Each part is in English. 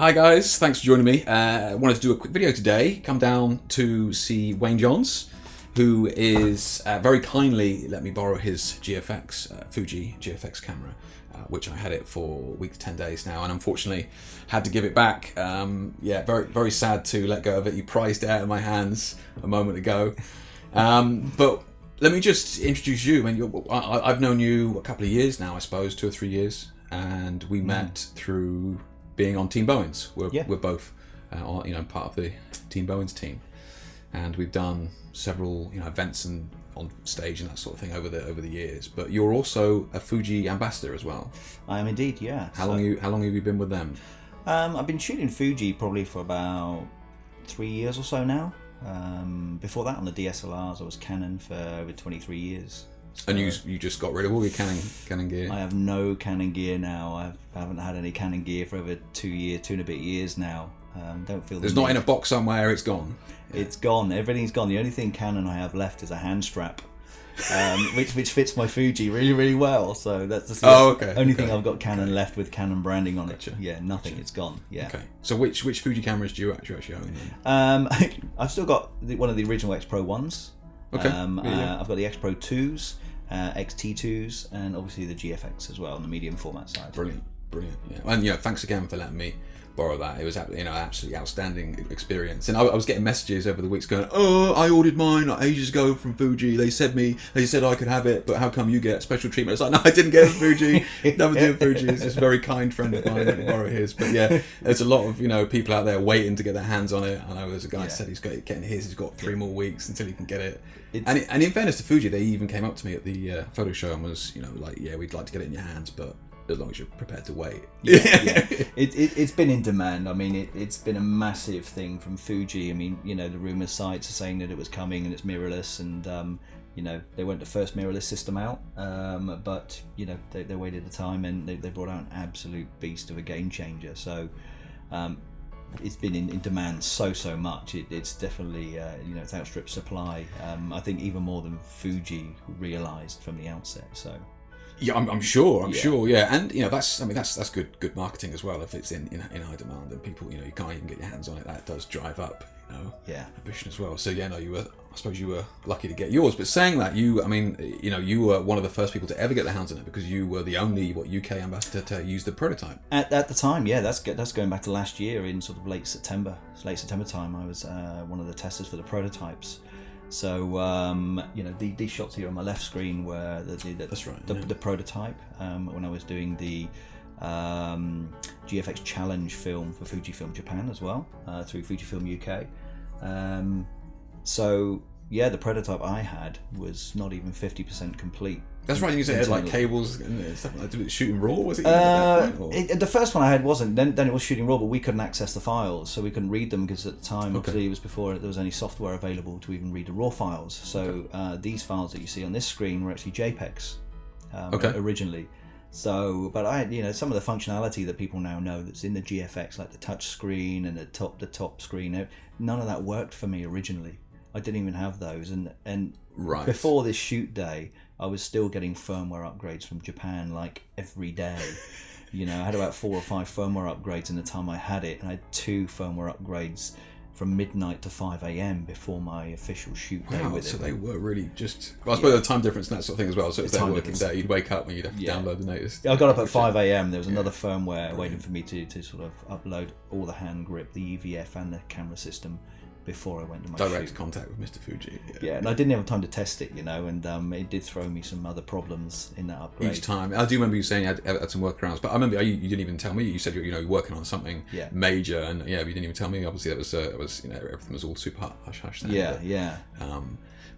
Hi guys, thanks for joining me. I wanted to do a quick video today. Come down to see Wayne Johns, who is very kindly let me borrow his GFX, Fuji GFX camera, which I had it for a week to 10 days now, and unfortunately had to give it back. Yeah, very sad to let go of it. He prized it out of my hands a moment ago. But let me just introduce you. I mean, I've known you a couple of years now, I suppose, 2 or 3 years, and we met through being on Team Bowens. We're both, part of the Team Bowens team, and we've done several, events and on stage and that sort of thing over the years. But you're also a Fuji ambassador as well. I am indeed, yeah. How long have you been with them? I've been shooting Fuji probably for about 3 years or so now. Before that, on the DSLRs, I was Canon for over 23 years. So and you just got rid of all your Canon gear? I have no Canon gear now. I haven't had any Canon gear for over 2 and a bit years now. Don't feel there's not in a box somewhere. It's gone. Yeah. It's gone. Everything's gone. The only thing Canon I have left is a hand strap, which fits my Fuji really well. So that's the only thing I've got Canon left with Canon branding on it. Yeah, nothing. Gotcha. It's gone. Yeah. Okay. So which Fuji cameras do you actually own then? I've still got one of the original X Pro 1s. Okay. I've got the X Pro 2s, XT2s, and obviously the GFX as well on the medium format side. Brilliant. Yeah. And thanks again for letting me borrow that. It was absolutely outstanding experience. And I was getting messages over the weeks going, "Oh, I ordered mine ages ago from Fuji. They said I could have it, but how come you get special treatment?" It's like, no, I didn't get it from Fuji. Never did Fuji. It's just a very kind friend of mine. Let me borrow his. But yeah, there's a lot of people out there waiting to get their hands on it. I know there's a guy said he's getting his. He's got 3 more weeks until he can get it. And in fairness to Fuji, they even came up to me at the photo show and was like, "Yeah, we'd like to get it in your hands, but as long as you're prepared to wait." Yeah. It's been in demand. I mean, it's been a massive thing from Fuji. I mean, the rumour sites are saying that it was coming and it's mirrorless, and they weren't the first mirrorless system out, but they waited the time, and they brought out an absolute beast of a game changer. So it's been in demand so much. It's definitely it's outstripped supply. I think even more than Fuji realised from the outset. So. Yeah, I'm sure. Yeah, and that's good marketing as well. If it's in high demand and people, you can't even get your hands on it, that does drive up, ambition as well. So yeah, no, I suppose you were lucky to get yours. But saying that, you were one of the first people to ever get their hands on it because you were the only UK ambassador to use the prototype at the time. Yeah, that's going back to last year in sort of late September time. I was one of the testers for the prototypes. So these shots here on my left screen were the prototype when I was doing the GFX challenge film for Fujifilm Japan as well, through Fujifilm UK. So yeah, the prototype I had was not even 50% complete. That's right. You said it had like cables and stuff like that. Shooting raw, was it? At that point, the first one I had wasn't. Then it was shooting raw, but we couldn't access the files, so we couldn't read them because at the time, obviously, it was before there was any software available to even read the raw files. So these files that you see on this screen were actually JPEGs originally. So, but I had, some of the functionality that people now know that's in the GFX, like the touch screen and the top screen, none of that worked for me originally. I didn't even have those, and before this shoot day, I was still getting firmware upgrades from Japan like every day. I had about 4 or 5 firmware upgrades in the time I had it, and I had 2 firmware upgrades from midnight to 5 a.m. before my official shoot day with it. So they were really just... Well, I suppose the time difference and that sort of thing as well. So it's their working day. You'd wake up and you'd have to download the latest. I got up at 5 a.m. There was another firmware waiting for me to sort of upload all the hand grip, the EVF and the camera system before I went to my direct contact with Mr. Fuji. Yeah, and I didn't have time to test it, and it did throw me some other problems in that upgrade. Each time. I do remember you saying you had some workarounds, but I remember you didn't even tell me. You said you're working on something major, and you didn't even tell me. Obviously, that was everything was all super hush. Yeah.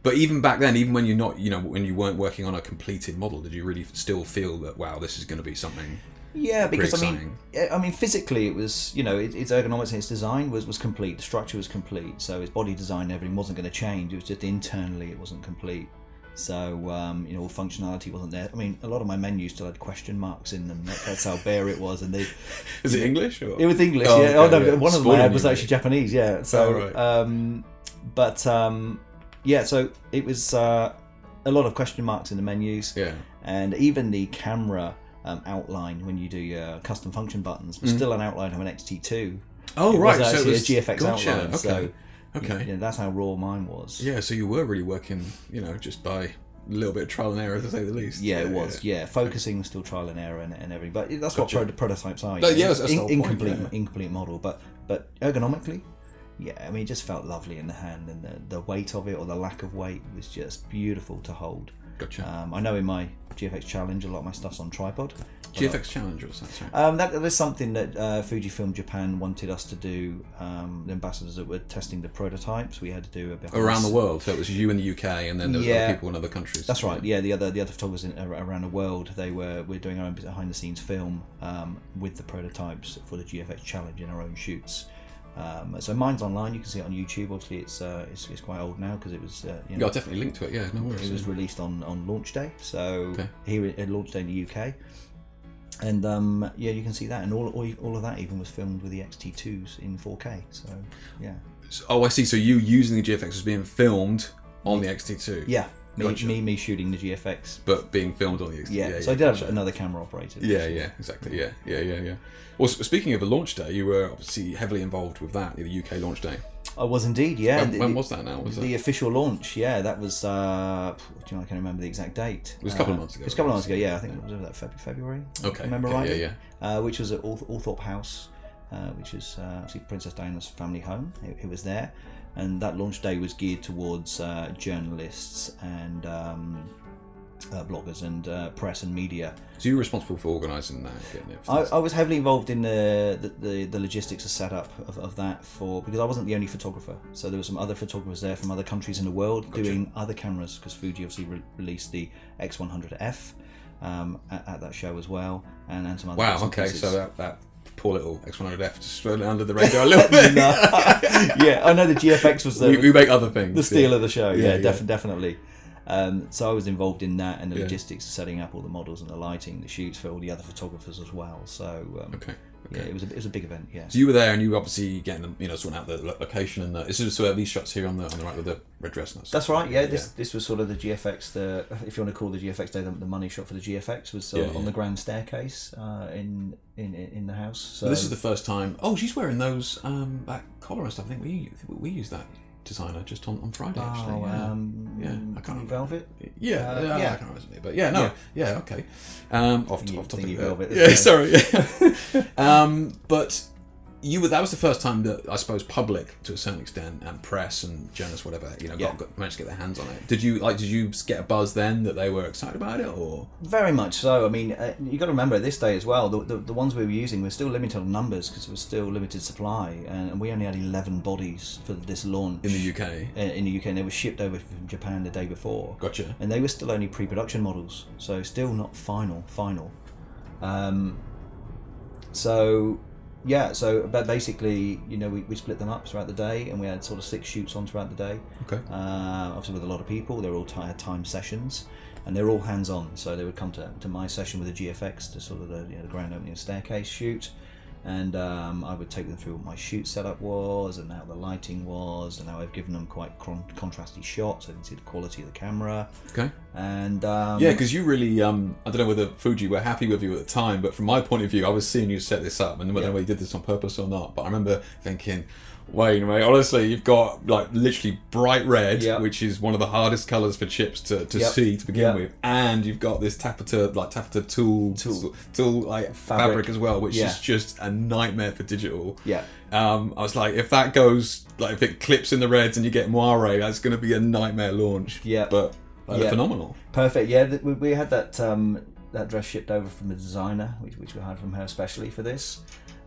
But even back then, even when you're not, when you weren't working on a completed model, did you really still feel that this is going to be something? Yeah, because I mean, physically it was, its ergonomics and its design was complete. The structure was complete, so its body design and everything wasn't going to change. It was just internally it wasn't complete. So all functionality wasn't there. I mean, a lot of my menus still had question marks in them. That's how bare it was. And is it English? Or? It was English. Yeah. Okay, no, one of them I had was actually Japanese. Yeah. So, so it was a lot of question marks in the menus. Yeah. And even the camera. outline when you do your custom function buttons, but still an outline of an XT2. Oh, it right. was actually So it was a GFX outline. Okay. So that's how raw mine was. Yeah, so you were really working, just by a little bit of trial and error, to say the least. Yeah, it was. Yeah, focusing was still trial and error and everything. But that's Gotcha. what prototypes are. That's the whole incomplete, point, incomplete model. But ergonomically, yeah, I mean, it just felt lovely in the hand, and the weight of it, or the lack of weight, was just beautiful to hold. Gotcha. I know in my GFX Challenge, a lot of my stuff's on tripod. GFX Challenge, was that? Sorry. That was something that Fujifilm Japan wanted us to do. The ambassadors that were testing the prototypes, we had to do a bit Around the world. So it was you in the UK, and then there was other people in other countries. That's right. Yeah, the other photographers around the world, we're doing our own behind the scenes film with the prototypes for the GFX Challenge in our own shoots. So mine's online. You can see it on YouTube. Obviously, it's quite old now because it was. Yeah, I'll definitely link to it. Yeah, no worries. It was released on launch day. So Okay. here at launch day in the UK, and you can see that, and all of that even was filmed with the XT2s in 4K. So yeah. Oh, I see. So you using the GFX was being filmed on the XT2. Yeah. Gotcha. Me shooting the GFX. But being filmed on the XT2. Yeah. So I did have another camera operator. Yeah, exactly. Yeah. Well, speaking of a launch day, you were obviously heavily involved with that, the UK launch day. I was indeed, yeah. When was that now? The official launch, yeah, that was, I can't remember the exact date. It was a couple of months ago. It was a couple of months ago, yeah. I think it was that February. Okay. Remember right? Yeah. Which was at Althorpe House, which was obviously Princess Diana's family home. It was there. And that launch day was geared towards journalists and bloggers and press and media. So you were responsible for organising that, getting it. I was heavily involved in the logistics of setup of that because I wasn't the only photographer. So there were some other photographers there from other countries in the world doing other cameras, because Fuji obviously released the X100F at that show as well, and some other. Wow. Okay. Pieces. So that poor little X100F just thrown under the radar a little bit. Yeah, I know the GFX was we make other things. The steal of the show. Yeah, definitely. So I was involved in that and the logistics of setting up all the models and the lighting, the shoots for all the other photographers as well. So okay. Yeah, it was a big event. Yeah. So you were there, and you were obviously getting them, sorting out the location, and this is sort of these shots here on the right with the red dress. And that's right. Yeah, this was sort of the GFX. If you want to call the GFX day, the money shot for the GFX was on the grand staircase in the house. So this is the first time. Oh, she's wearing those that collar and stuff. I think we used that designer just on Friday actually. I can't remember. Velvet. I can't remember, but okay. Off topic. Velvet. Yeah, sorry. But that was the first time that I suppose public, to a certain extent, and press and journalists, whatever, managed to get their hands on it. Did you get a buzz then that they were excited about it, or? Very much so. I mean, you got to remember at this day as well, the ones we were using were still limited on numbers because it was still limited supply, and we only had 11 bodies for this launch in the UK. In the UK, and they were shipped over from Japan the day before. Gotcha. And they were still only pre-production models, so still not final. But basically, we split them up throughout the day, and we had sort of 6 shoots on throughout the day. Okay. Obviously with a lot of people, they were all time sessions, and they're all hands-on. So they would come to my session with the GFX to sort of the grand opening staircase shoot, and I would take them through what my shoot setup was, and how the lighting was, and how I've given them quite contrasty shots so they can see the quality of the camera. Okay. And because you really, I don't know whether Fuji were happy with you at the time, but from my point of view, I was seeing you set this up, and whether you did this on purpose or not. But I remember thinking, Wayne, mate, honestly, you've got like literally bright red, which is one of the hardest colours for chips to see to begin with, and you've got this taffeta tool like fabric as well, which is just a nightmare for digital. I was like, if that goes, like if it clips in the reds and you get moire, that's going to be a nightmare launch. But phenomenal. Perfect. Yeah, we had that dress shipped over from the designer, which we hired from her especially for this.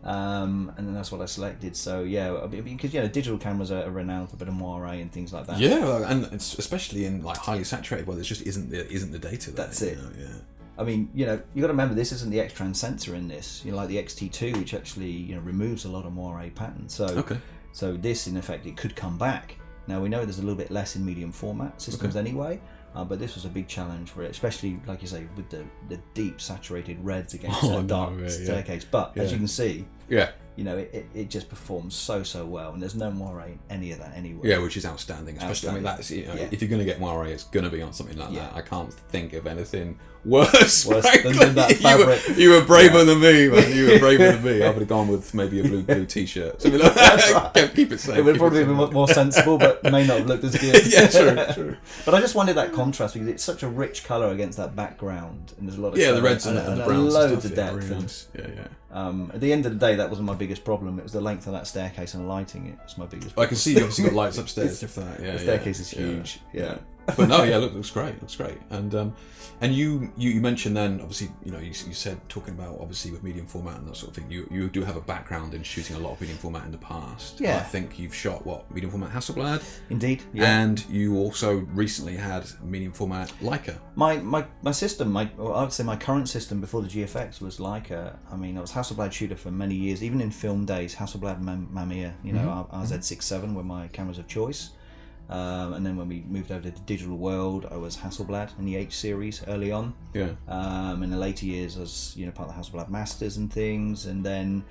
And then that's what I selected. So because digital cameras are renowned for a bit of moire and things like that. And it's especially in like highly saturated where there just isn't the data there. That's it. I mean, you got to remember, this isn't the X-Trans sensor in this. Like the XT2, which actually removes a lot of moire patterns. So this, in effect, it could come back. Now we know there's a little bit less in medium format systems anyway. But this was a big challenge for it, especially, like you say, with the deep saturated reds against that dark staircase. But as you can see, Yeah. You know, it just performs so well, and there's no moire in any of that anywhere. Yeah, which is outstanding. Especially, I mean, that's, you know, if you're going to get moire, it's going to be on something like that. I can't think of anything worse than that fabric. You were braver than me, man. You were braver than me. I would have gone with maybe a blue t-shirt. Something like that. Right. Keep it safe. It would probably be more sensible, but may not have looked as good. Yeah, true. But I just wanted that contrast because it's such a rich colour against that background, and there's a lot of the reds and the browns, loads and of stuff. depth. Nice. Yeah. At the end of the day, that wasn't my biggest problem. It was the length of that staircase and lighting it was my biggest problem. I can see you obviously got lights upstairs. The staircase is huge. Yeah. But no, looks great. And you mentioned then, obviously, you know, you said, talking about obviously with medium format and that sort of thing, you do have a background in shooting a lot of medium format in the past. Yeah. I think you've shot medium format Hasselblad. Indeed. Yeah. And you also recently had medium format Leica. My system, I would say my current system before the GFX was Leica. I mean, I was Hasselblad shooter for many years, even in film days. Hasselblad Mamiya, you know, RZ67 were my cameras of choice. And then when we moved over to the digital world, I was Hasselblad in the H series early on. Yeah. In the later years, I was, you know, part of the Hasselblad Masters and things, and then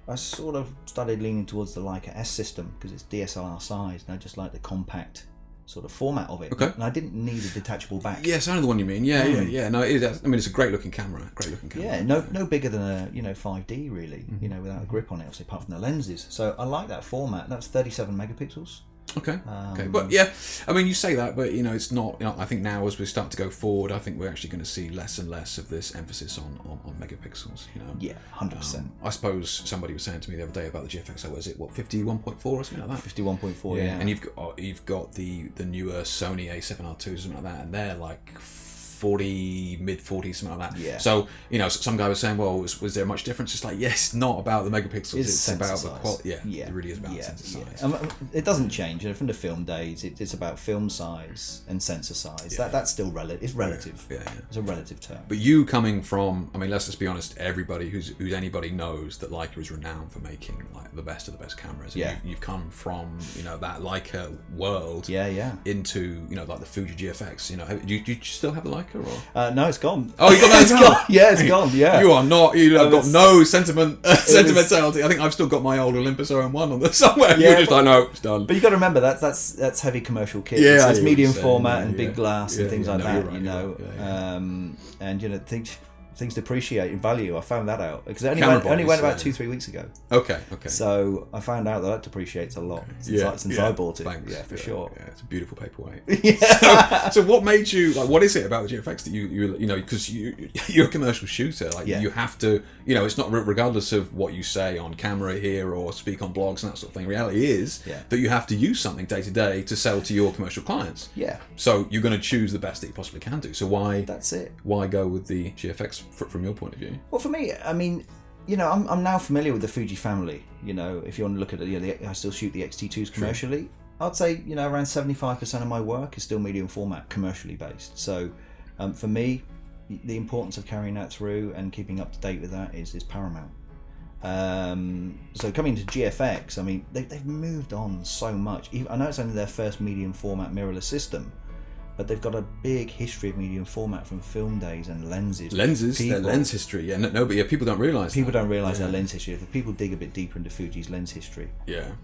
I sort of started leaning towards the Leica S system because it's DSLR size, and I just like the compact sort of format of it. Okay. And I didn't need a detachable back. Yes, I know the one you mean. Yeah. No, it is. I mean, it's a great looking camera. Yeah, no bigger than a 5D really. You know, without a grip on it, obviously, apart from the lenses. So I like that format. That's 37 megapixels. Okay. But yeah, I mean, you say that, but you know, it's not. You know, I think now as we start to go forward, I think we're actually going to see less and less of this emphasis on megapixels. You know. Yeah, 100%. I suppose somebody was saying to me the other day about the GFX. Was it 51.4 or something like that? 51.4. Yeah. And you've got the newer Sony A7R2 something like that, and they're like 40, mid 40s, something like that. Yeah. So, you know, some guy was saying, well, was there much difference? It's like, yes, not about the megapixels. It's about size. the quality. Yeah, it really is about sensor size. It doesn't change. You know, from the film days, it's about film size and sensor size. That's still relative. It's relative. Yeah. It's a relative term. But you coming from, I mean, let's just be honest, everybody who's anybody knows that Leica is renowned for making like the best of the best cameras. And you've come from, you know, that Leica world. Yeah. Into, you know, like the Fuji GFX. You know, do you still have the Leica or? No, it's gone. Oh, you got that? It's gone. Yeah, it's gone. Yeah. You are not. You have got no sentimentality. I think I've still got my old Olympus OM1 on there somewhere. You're just like, no, it's done. But you got to remember that's heavy commercial kit. Yeah, it's medium format and big glass and things like that. Right, you know, and you know things depreciate in value. I found that out because it only went about 2-3 weeks ago. Okay. So I found out that depreciates a lot since I bought it. Thanks. Yeah, for sure. Yeah, it's a beautiful paperweight. Yeah. So what made you like? What is it about the GFX that you know? Because you're a commercial shooter. Like you have to. You know, it's not regardless of what you say on camera here or speak on blogs and that sort of thing. Reality is that you have to use something day to day to sell to your commercial clients. Yeah. So you're going to choose the best that you possibly can do. So why? That's it. Why go with the GFX from your point of view? Well, for me, I mean, you know, I'm now familiar with the Fuji family. You know, if you want to look at it, I still shoot the X-T2s commercially. Sure. I'd say, you know, around 75% of my work is still medium format, commercially based. So, for me, the importance of carrying that through and keeping up to date with that is paramount. So coming to GFX, I mean, they've moved on so much. I know it's only their first medium format mirrorless system, but they've got a big history of medium format from film days and lenses. Their lens history. Yeah, but people don't realise. People don't realise their lens history. If people dig a bit deeper into Fuji's lens history,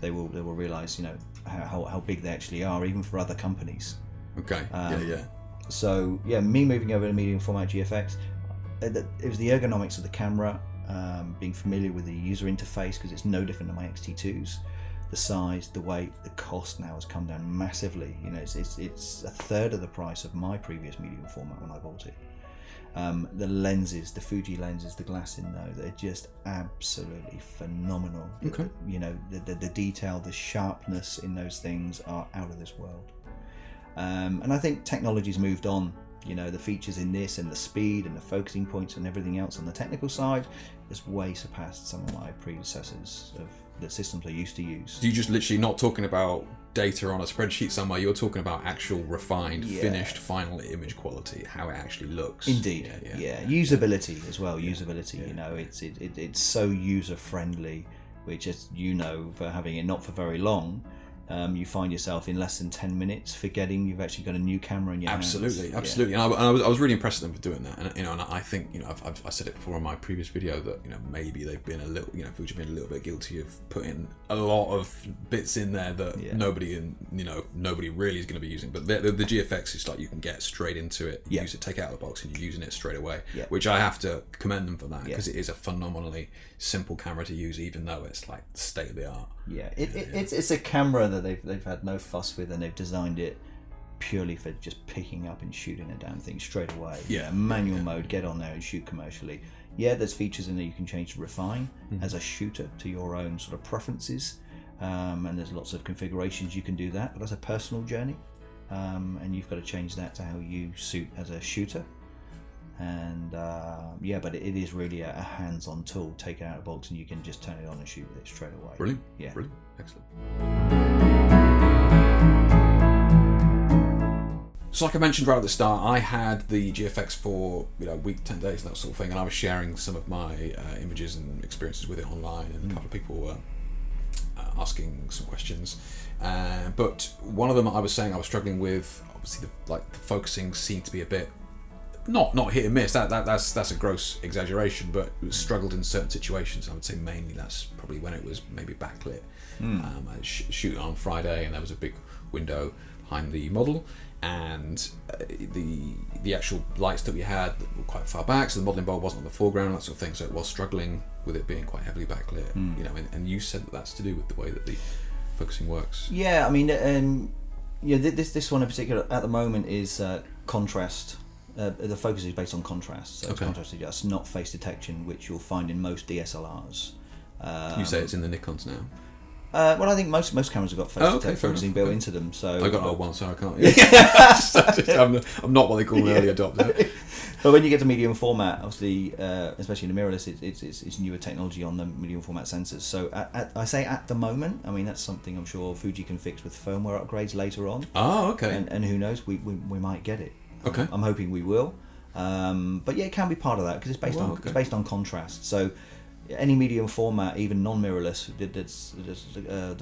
they will realise, you know, how big they actually are, even for other companies. Okay. So me moving over to medium format GFX, it was the ergonomics of the camera, being familiar with the user interface because it's no different than my X-T2s. The size, the weight, the cost now has come down massively. You know, it's a third of the price of my previous medium format when I bought it. The lenses, the Fuji lenses, the glass in though, they're just absolutely phenomenal. Okay. You know, the detail, the sharpness in those things are out of this world. And I think technology's moved on. You know, the features in this and the speed and the focusing points and everything else on the technical side has way surpassed some of my predecessors of the systems I used to use. So you're just literally not talking about data on a spreadsheet somewhere, you're talking about actual refined, finished, final image quality, how it actually looks. Indeed. Yeah. Usability as well. Usability, you know, it's so user friendly, which, as you know, for having it not for very long, you find yourself in less than 10 minutes forgetting you've actually got a new camera in your hands. Absolutely. And I was really impressed with them for doing that. And and I think I said it before in my previous video that maybe they've been a little Fuji been a little bit guilty of putting a lot of bits in there that nobody really is going to be using. But the GFX is like you can get straight into it, use it, take it out of the box, and you're using it straight away. Which I have to commend them for that because it is a phenomenally simple camera to use, even though it's like state of the art. It's a camera that they've had no fuss with, and they've designed it purely for just picking up and shooting a damn thing straight away. Manual mode, get on there and shoot commercially. There's features in there you can change to refine as a shooter to your own sort of preferences, and there's lots of configurations you can do that, but that's a personal journey, and you've got to change that to how you suit as a shooter. And but it is really a hands-on tool. Take it out of the box and you can just turn it on and shoot with it straight away. Brilliant. Excellent. So like I mentioned right at the start, I had the GFX for a week, 10 days, that sort of thing, and I was sharing some of my images and experiences with it online, and a couple of people were asking some questions, but one of them I was saying I was struggling with. Obviously the focusing seemed to be a bit not hit and miss. That's a gross exaggeration, but it struggled in certain situations. I would say mainly that's probably when it was maybe backlit. I was shooting on Friday, and there was a big window behind the model, and the actual lights that we had were quite far back, so the modeling bulb wasn't on the foreground and that sort of thing. So it was struggling with it being quite heavily backlit. And you said that that's to do with the way that the focusing works. I mean, this one in particular at the moment is contrast. The focus is based on contrast, so it's contrast adjust, not face detection, which you'll find in most DSLRs. You say it's in the Nikons now? Well, I think most cameras have got face detection built into them. So I got an old one, so I can't. I'm not what they call an early adopter. But when you get to medium format, obviously, especially in the mirrorless, it's newer technology on the medium format sensors. So I say at the moment, I mean that's something I'm sure Fuji can fix with firmware upgrades later on. Oh, okay. And who knows, we might get it. Okay. I'm hoping we will. But it can be part of that because it's based on contrast. So any medium format, even non-mirrorless, that's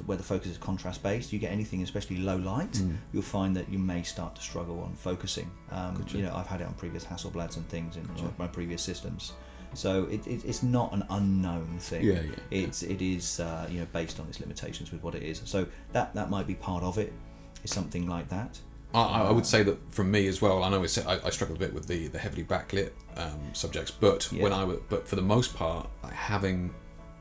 where the focus is contrast based, you get anything especially low light, you'll find that you may start to struggle on focusing. I've had it on previous Hasselblads and things in my previous systems. So it's not an unknown thing. It is based on its limitations with what it is. So that might be part of it. Is something like that. I would say that from me as well. I know I struggled a bit with the heavily backlit subjects, but but for the most part, having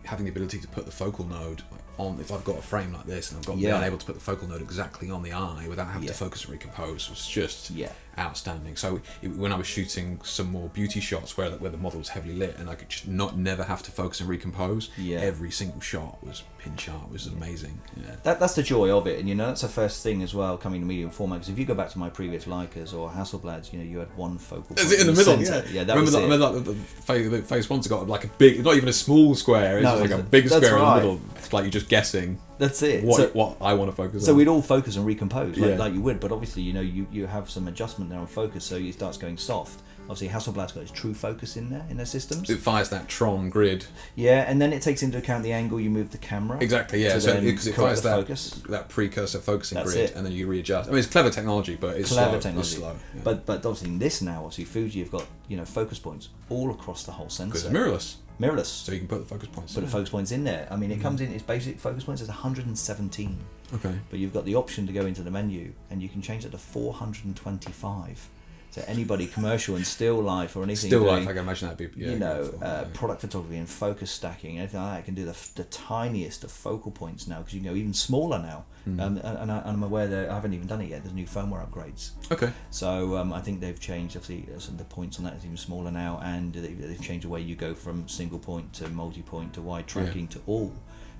the ability to put the focal node on, if I've got a frame like this and I've got being able to put the focal node exactly on the eye without having to focus and recompose was just outstanding. So when I was shooting some more beauty shots where the model was heavily lit and I could just never have to focus and recompose, every single shot was pin sharp. It was amazing. That's the joy of it, and that's the first thing as well coming to medium format, because if you go back to my previous Leicas or Hasselblads, you had one focal point in the middle. That was the phase one's got like a big, not even a small square, it's just like a big square in the middle. It's like you're just guessing. That's it. What I want to focus on. So we'd all focus and recompose like you would, but obviously you have some adjustment there on focus, so it starts going soft. Obviously Hasselblad's got its true focus in their systems. It fires that Tron grid. And then it takes into account the angle you move the camera. Exactly, so because it fires that precursor focusing grid, and then you readjust. I mean, it's clever technology, but it's slow. It's slow. But obviously in this now, obviously Fuji have got focus points all across the whole sensor. Because it's mirrorless. So you can put the focus points. Put the focus points in there. I mean, it comes in its basic focus points is 117. Okay. But you've got the option to go into the menu, and you can change it to 425. So anybody commercial and still life or anything still life, I can imagine that'd be product photography and focus stacking, anything like that, can do the tiniest of focal points now, because you can go even smaller now. And I'm aware that I haven't even done it yet. There's new firmware upgrades. Okay. So I think they've changed. Obviously, some of the points on that is even smaller now, and they've changed the way you go from single point to multi-point to wide tracking to all.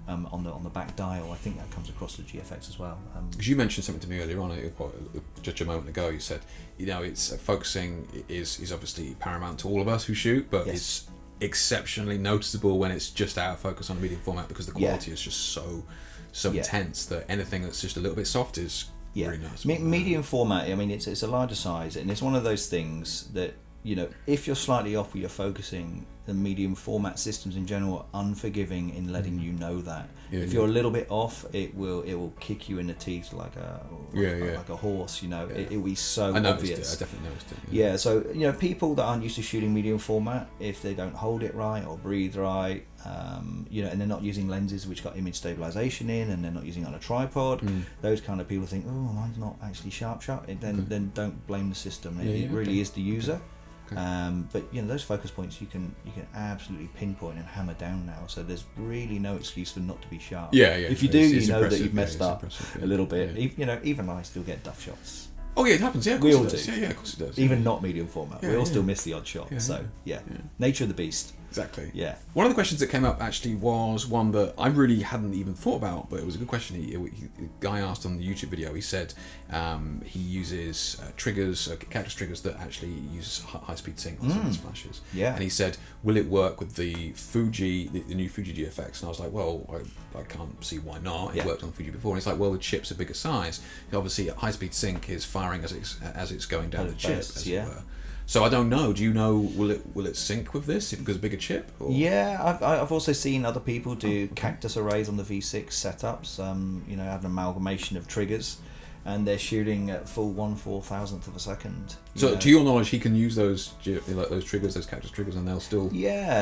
On the back dial, I think that comes across the GFX as well. Because you mentioned something to me earlier on, just a moment ago. You said, it's focusing is obviously paramount to all of us who shoot, but it's exceptionally noticeable when it's just out of focus on a medium format, because the quality is just so intense that anything that's just a little bit soft is really noticeable. Medium format. I mean, it's a larger size, and it's one of those things that if you're slightly off with your focusing, the medium format systems in general are unforgiving in letting you know that. If you're a little bit off, it will kick you in the teeth like a horse. It will be so obvious. I definitely noticed it. Yeah, so people that aren't used to shooting medium format, if they don't hold it right or breathe right, and they're not using lenses which got image stabilization in, and they're not using it on a tripod, those kind of people think, oh, mine's not actually sharp. Then don't blame the system. It really is the user. But those focus points you can absolutely pinpoint and hammer down now. So there's really no excuse for not to be sharp. If you do, you know that you've messed up a little bit. Even I still get duff shots. Oh yeah, it happens. Yeah, of course we all it does. do. Yeah, of course it does. Even not medium format, we all still miss the odd shot. So nature of the beast. Exactly. Yeah. One of the questions that came up actually was one that I really hadn't even thought about, but it was a good question. The guy asked on the YouTube video. He said he uses triggers, cactus triggers that actually use high-speed sync on some of his flashes. Yeah. And he said, will it work with the Fuji, the new Fuji GFX? And I was like, well, I can't see why not. It worked on Fuji before. And he's like, well, the chip's a bigger size. Obviously, high-speed sync is firing as it's going down the chip, as it were. So I don't know. Do you know? Will it sync with this because bigger chip? Or? Yeah, I've also seen other people do cactus arrays on the V6 setups. Have an amalgamation of triggers, and they're shooting at full 1/4000th of a second. So, to your knowledge, he can use those those triggers, those cactus triggers, and they'll still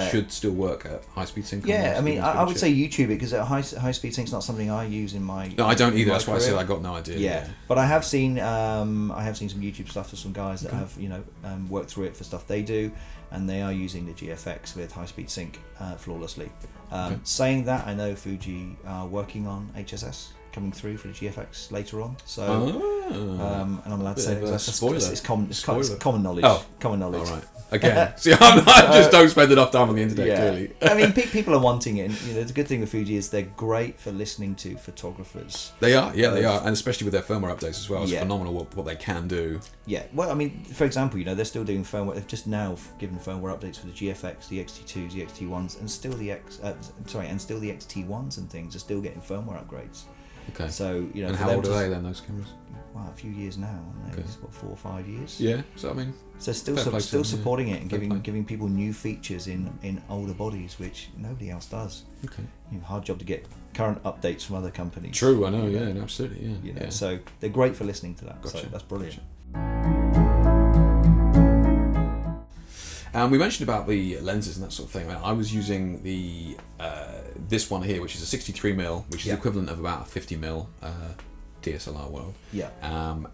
should still work at high speed sync. Yeah, I mean, I would say YouTube it because high speed sync's not something I use in my. No, I don't either. That's why I said I got no idea. Yeah, but I have seen some YouTube stuff for some guys that have worked through it for stuff they do, and they are using the GFX with high speed sync flawlessly. Saying that, I know Fuji are working on HSS coming through for the GFX later on, so and I'm allowed to say it's common knowledge. Common knowledge. All right. Again, see, I just don't spend enough time on the internet. Clearly, I mean, people are wanting it. And, the good thing with Fuji is they're great for listening to photographers. They are, they are, and especially with their firmware updates as well. It's phenomenal what they can do. Yeah. Well, I mean, for example, they're still doing firmware. They've just now given firmware updates for the GFX, the XT2s, the XT1s, and still the XT1s and things are still getting firmware upgrades. Okay. So and how old are they then? Those cameras? Well, a few years now. Okay. It's 4 or 5 years. Yeah. So I mean, so still supporting it and giving people new features in older bodies, which nobody else does. Okay. Hard job to get current updates from other companies. True. I know. Yeah. Absolutely. Yeah. So they're great for listening to that. Gotcha. So that's brilliant. We mentioned about the lenses and that sort of thing. I was using the this one here, which is a 63mm, which is the equivalent of about a 50mm DSLR world. Yeah.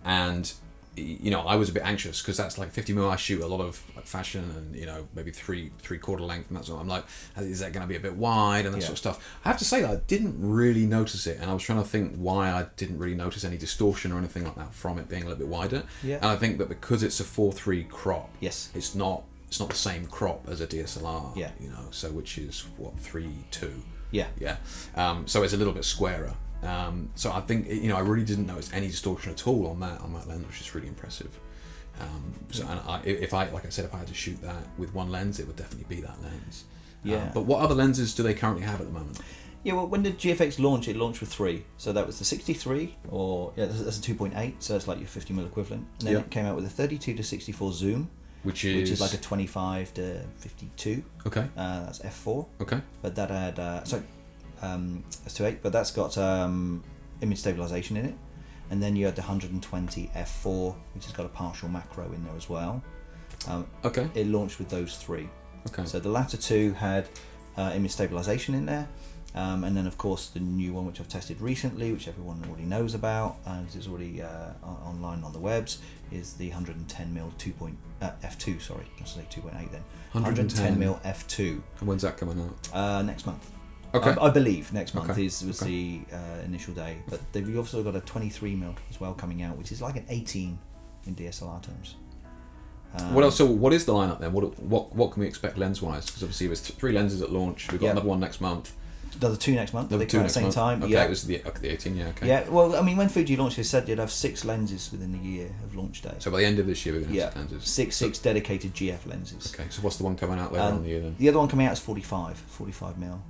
And I was a bit anxious because that's like 50mm. I shoot a lot of fashion and maybe three-quarter length and that sort of. I'm like, is that going to be a bit wide and that sort of stuff? I have to say that I didn't really notice it, and I was trying to think why I didn't really notice any distortion or anything like that from it being a little bit wider. Yeah. And I think that because it's a 4:3 crop, yes, it's not the same crop as a DSLR. Yeah. So which is what 3:2. Yeah. Yeah. So it's a little bit squarer. So I think I really didn't notice any distortion at all on that lens, which is really impressive. If I had to shoot that with one lens, it would definitely be that lens. Yeah. But what other lenses do they currently have at the moment? Yeah, well, when the GFX launched, it launched with 3. So that was the 63, that's a 2.8, so it's like your 50mm equivalent. And then it came out with a 32 to 64 zoom, which is like a 25 to 52. Okay. That's f4. Okay. But that had that's 2.8, but that's got image stabilization in it. And then you had the 120 f4, which has got a partial macro in there as well. Okay. It launched with those 3. Okay. So the latter 2 had image stabilization in there. And then, of course, the new one, which I've tested recently, which everyone already knows about, and is already online on the webs, is the 110mm f2. Sorry, I say 2.8 then. 110mm f2. And when's that coming out? Next month. Okay. I believe next month was the initial day, but they've also got a 23mm as well coming out, which is like an 18 in DSLR terms. What else? So what is the lineup then? What can we expect lens wise? Because obviously there's 3 lenses at launch. We've got another one next month. Another 2 next month. They come at the same time. Okay, it was the 18. Yeah. Okay. Yeah. Well, I mean, when Fuji launched, they said they'd have 6 lenses within the year of launch day. So by the end of this year, we're going to have 6 lenses. Six dedicated GF lenses. Okay. So what's the one coming out later on in the year then? The other one coming out is 45mm,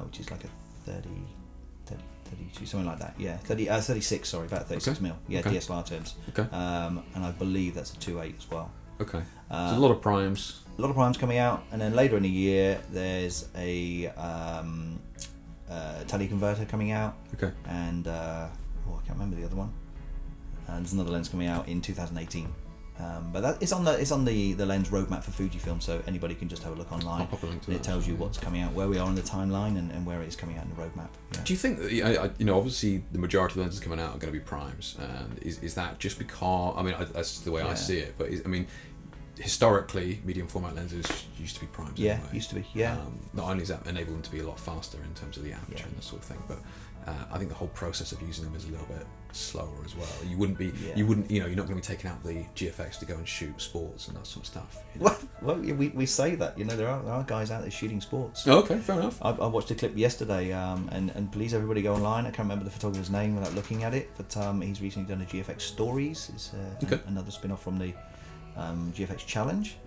which is like a 32, something like that. Yeah, 36. Sorry, about 36mm. Yeah, DSLR terms. Okay. And I believe that's a 2.8 as well. Okay. There's a lot of primes. A lot of primes coming out, and then later in the year there's a teleconverter coming out. Okay. And I can't remember the other one. And there's another lens coming out in 2018. But that it's on the lens roadmap for Fujifilm, so anybody can just have a look online. I'll pop a link to and it that, tells you what's coming out, where we are in the timeline, and where it is coming out in the roadmap. Yeah. Do you think that, obviously the majority of the lenses coming out are going to be primes, and is that just because? I mean, that's the way I see it. But historically, medium format lenses used to be primes. Yeah, anyway. used to be. Yeah. Not only does that enable them to be a lot faster in terms of the aperture and that sort of thing, but I think the whole process of using them is a little bit slower as well. You're not going to be taking out the GFX to go and shoot sports and that sort of stuff. Well, we say that. There are guys out there shooting sports. Oh, okay, fair enough. I watched a clip yesterday, and please everybody go online. I can't remember the photographer's name without looking at it, but he's recently done a GFX Stories. It's another spin-off from the GFX Challenge.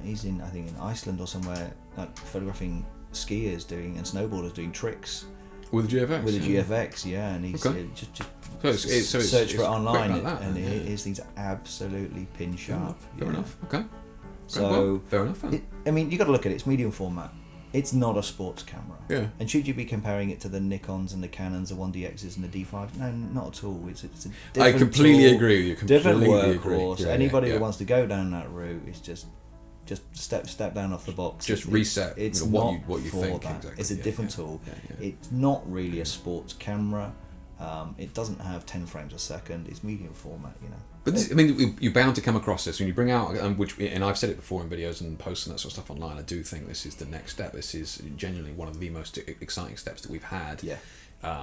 He's in Iceland or somewhere, like photographing skiers and snowboarders doing tricks. With the GFX? With the GFX, yeah, and he's just search for it online, and his thing's absolutely pin sharp. Fair enough. Okay. So fair enough. You got to look at it. It's medium format. It's not a sports camera. Yeah. And should you be comparing it to the Nikons and the Canons, the 1DXs and the D5? No, not at all. It's a different I completely agree with you. Different workhorse. Yeah, Anybody that wants to go down that route is just step down off the box. Just reset. It's what not you for think. that. Exactly. It's a different tool. It's not really a sports camera. It doesn't have 10 frames a second. It's medium format, But you're bound to come across this when you bring out, and I've said it before in videos and posts and that sort of stuff online. I do think this is the next step. This is genuinely one of the most exciting steps that we've had. Yeah.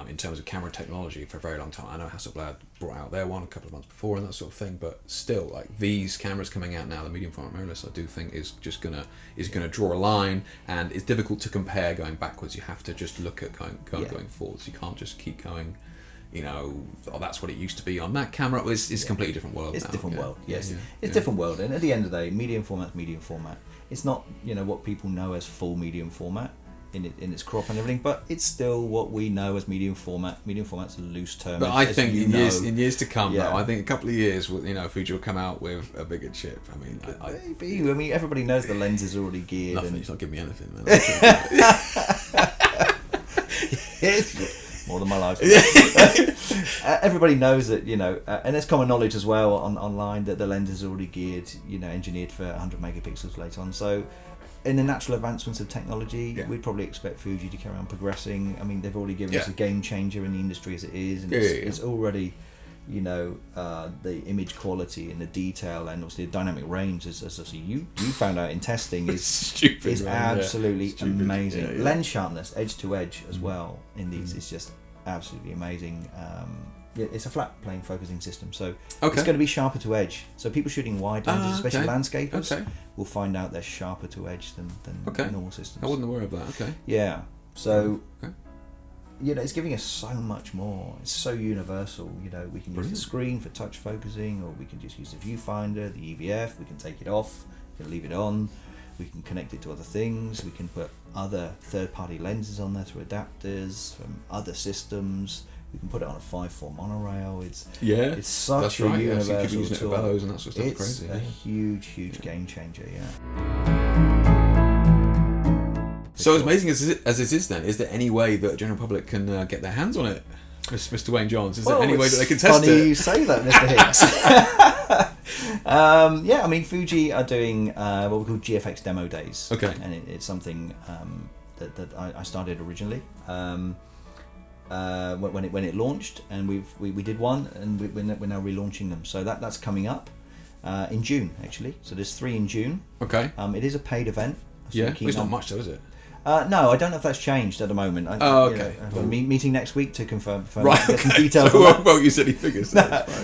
In terms of camera technology for a very long time. I know Hasselblad brought out their one a couple of months before and that sort of thing, but still, like these cameras coming out now, the medium format mirrorless, I do think is just gonna draw a line, and it's difficult to compare going backwards. You have to just look at going forwards. You can't just keep going. That's what it used to be on that camera. It's a completely different world. It's now. a different world. Yes, it's a different world. And at the end of the day, medium format's medium format. It's not what people know as full medium format in its crop and everything, but it's still what we know as medium format. Medium format's a loose term. But I think in years to come, though, I think a couple of years, Fuji will come out with a bigger chip. Maybe. Everybody knows the lens is already geared. Nothing. It's not giving me anything, man. More than my life. Everybody knows that, and it's common knowledge as well online that the lens is already geared, engineered for 100 megapixels later on. So, in the natural advancements of technology, we'd probably expect Fuji to carry on progressing. I mean, they've already given us a game changer in the industry as it is, and it's already, the image quality and the detail, and obviously the dynamic range, as you found out in testing, is absolutely amazing. Yeah. Lens sharpness, edge to edge as well in these is just absolutely amazing. It's a flat plane focusing system, so it's going to be sharper to edge. So people shooting wide lenses, especially landscapers, will find out they're sharper to edge than normal systems. I wasn't aware of that. Okay. Yeah. So it's giving us so much more. It's so universal. We can use the screen for touch focusing, or we can just use the viewfinder, the EVF. We can take it off. We can leave it on. We can connect it to other things. We can put other third-party lenses on there through adapters from other systems. We can put it on a 5.4 monorail. It's such a universal you could use tool. It for bellows and that sort of stuff. It's crazy. a huge game changer. Yeah. So as amazing as it is, then, is there any way that the general public can get their hands on it, Mr. Wayne Johns? Is there any way that they can test it? Funny you say that, Mr. Hicks. Fuji are doing what we call GFX demo days. Okay. And it's something that I started originally. When it launched, and we did one, and we're now relaunching them. So that's coming up in June, actually. So there's 3 in June. Okay. It is a paid event. So it's not much though, is it? No, I don't know if that's changed at the moment. Okay. I've got a meeting next week to confirm right, get some details. Well, you said he figures. No,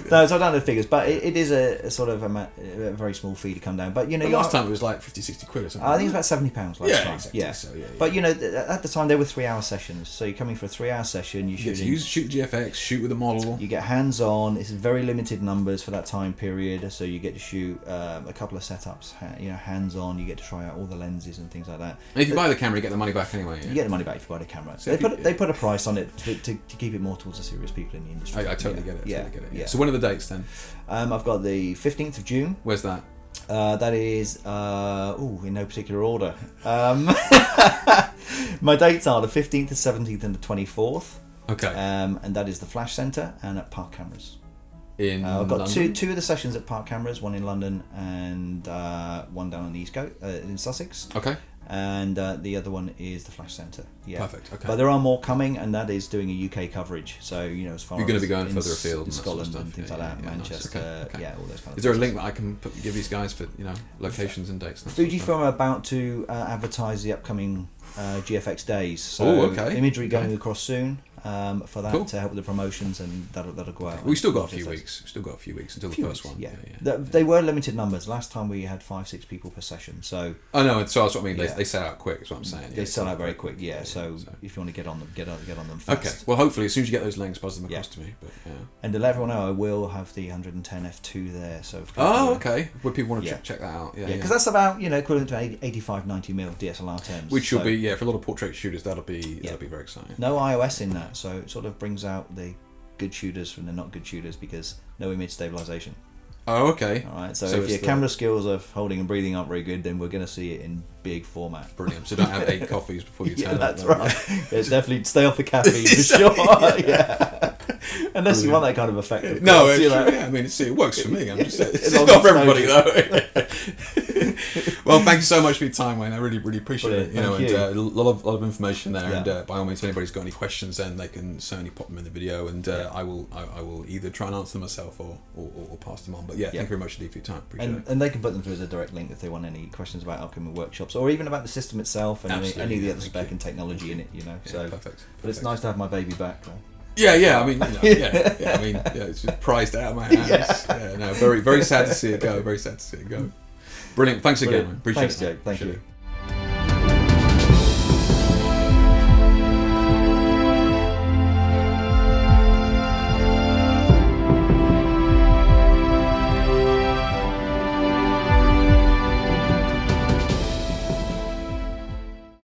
so I don't know the figures, but it is a sort of a very small fee to come down. But last time it was like 50-60 quid or something. I think it was about £70 last time. Exactly. Yeah. So, But at the time they were 3-hour sessions. So you're coming for a 3-hour session. You get to shoot GFX, shoot with a model. You get hands on. It's very limited numbers for that time period. So you get to shoot a couple of setups. Hands on. You get to try out all the lenses and things like that. And if you buy the camera, you get the money back anyway. You get the money back if you buy the camera. So they put a price on it to keep it more towards the serious people in the industry. I totally get it. Yeah. So when are the dates then? I've got the 15th of June. Where's that? That is, in no particular order. My dates are the 15th, the 17th, and the 24th. Okay. And that is the Flash Centre and at Park Cameras. I've got two of the sessions at Park Cameras, one in London and one down on the East Coast in Sussex. Okay. And the other one is the Flash Centre. Yeah. Perfect. Okay. But there are more coming, and that is doing a UK coverage. So as far you're going as to be going in further afield, in Scotland and things like that, Manchester, nice. Okay. all those kind of. Is there a link that I can give these guys for locations and dates? Fujifilm are about to advertise the upcoming GFX days. So imagery going across soon for that to help with the promotions, and that'll go out. We still got a few weeks. Until the first one. Yeah. They were limited numbers. Last time we had 5-6 people per session. So I know. So that's what I mean. They sell out quick. Is what I'm saying. They sell out very quick. Yeah. So if you want to get on them, get on them fast. Okay. Well, hopefully, as soon as you get those links, buzz them across to me. But and to let everyone know, I will have the 110 f2 there. So okay. Where people want to check that out. Yeah. Because that's about equivalent to 85-90mm DSLR 10s. Which will be for a lot of portrait shooters. That'll be very exciting. No iOS in that, so it sort of brings out the good shooters from the not good shooters because no image stabilization. Oh, okay. All right. So if your camera skills of holding and breathing aren't very good, then we're going to see it in big format. Brilliant. So don't have 8 coffees before you turn up. That's right. It's definitely stay off the caffeine for sure. Yeah. Unless you want that kind of effect. No, it's true. Yeah, I mean, it works for me. I'm just saying, it's not for everybody though. Well, thank you so much for your time, Wayne. I really, really appreciate it. And a lot of information there. And by all means, if anybody's got any questions, then they can certainly pop them in the video, and I will either try and answer them myself or pass them on. But thank you very much indeed for your time. Appreciate it. And they can put them through as a direct link if they want any questions about upcoming workshops, or even about the system itself and any of the other spec and technology in it. So perfect. But it's nice to have my baby back. Yeah. I mean, it's just prized out of my hands. Very, very sad to see it go. Brilliant. Thanks again, man. Appreciate it. Thanks, Joe. Thank you.